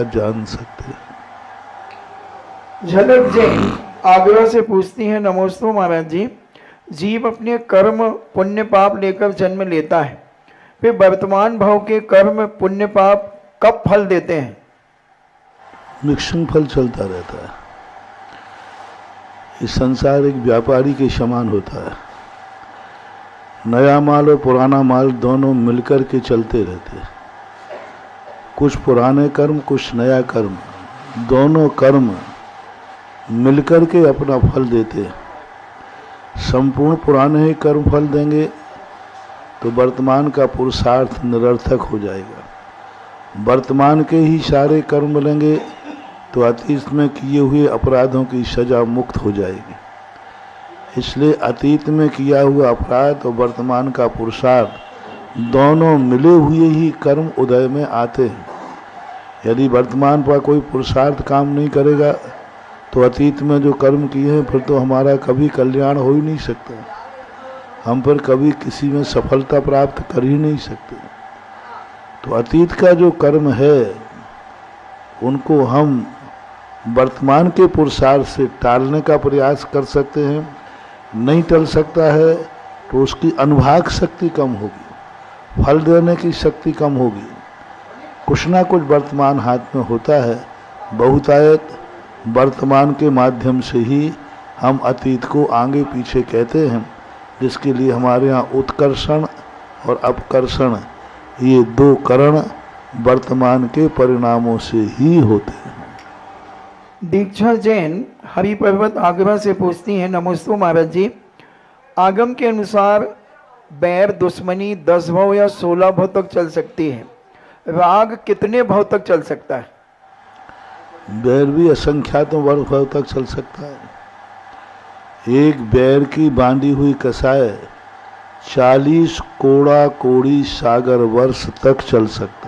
जान सकते। झलक जैन आगरा से पूछती हैं, नमोस्तु महाराज जी, जीव अपने कर्म पुण्य पाप लेकर जन्म लेता है, फिर वर्तमान भाव के कर्म पुण्य पाप कब फल देते हैं? मिक्सिंग फल चलता रहता है। इस संसार एक व्यापारी के समान होता है। नया माल और पुराना माल दोनों मिलकर के चलते रहते हैं। कुछ पुराने कर्म, कुछ नया कर्म, दोनों कर्म मिलकर के अपना फल देते हैं। संपूर्ण पुराने ही कर्म फल देंगे तो वर्तमान का पुरुषार्थ निरर्थक हो जाएगा। वर्तमान के ही सारे कर्म मिलेंगे तो अतीत में किए हुए अपराधों की सजा मुक्त हो जाएगी। इसलिए अतीत में किया हुआ अपराध और वर्तमान का पुरुषार्थ दोनों मिले हुए ही कर्म उदय में आते हैं। यदि वर्तमान पर कोई पुरुषार्थ काम नहीं करेगा तो अतीत में जो कर्म किए हैं फिर तो हमारा कभी कल्याण हो ही नहीं सकता। हम पर कभी किसी में सफलता प्राप्त कर ही नहीं सकते। तो अतीत का जो कर्म है उनको हम वर्तमान के पुरुषार्थ से टालने का प्रयास कर सकते हैं। नहीं टल सकता है तो उसकी अनुभाग शक्ति कम होगी, फल देने की शक्ति कम होगी। कुछ ना कुछ वर्तमान हाथ में होता है। बहुतायत वर्तमान के माध्यम से ही हम अतीत को आगे पीछे कहते हैं, जिसके लिए हमारे यहाँ उत्कर्षण और अपकर्षण ये दो करण वर्तमान के परिणामों से ही होते हैं। दीक्षा जैन हरि पर्वत आगरा से पूछती हैं, नमोस्तु महाराज जी, आगम के अनुसार बैर दुश्मनी 10 भाव या 16 भाव तक चल सकती है, राग कितने भाव तक चल सकता है? बैर भी असंख्यातों वर्ष भाव तक चल सकता है। एक बैर की बांधी हुई कसाय 40 कोड़ा कोड़ी सागर वर्ष तक चल सकता है।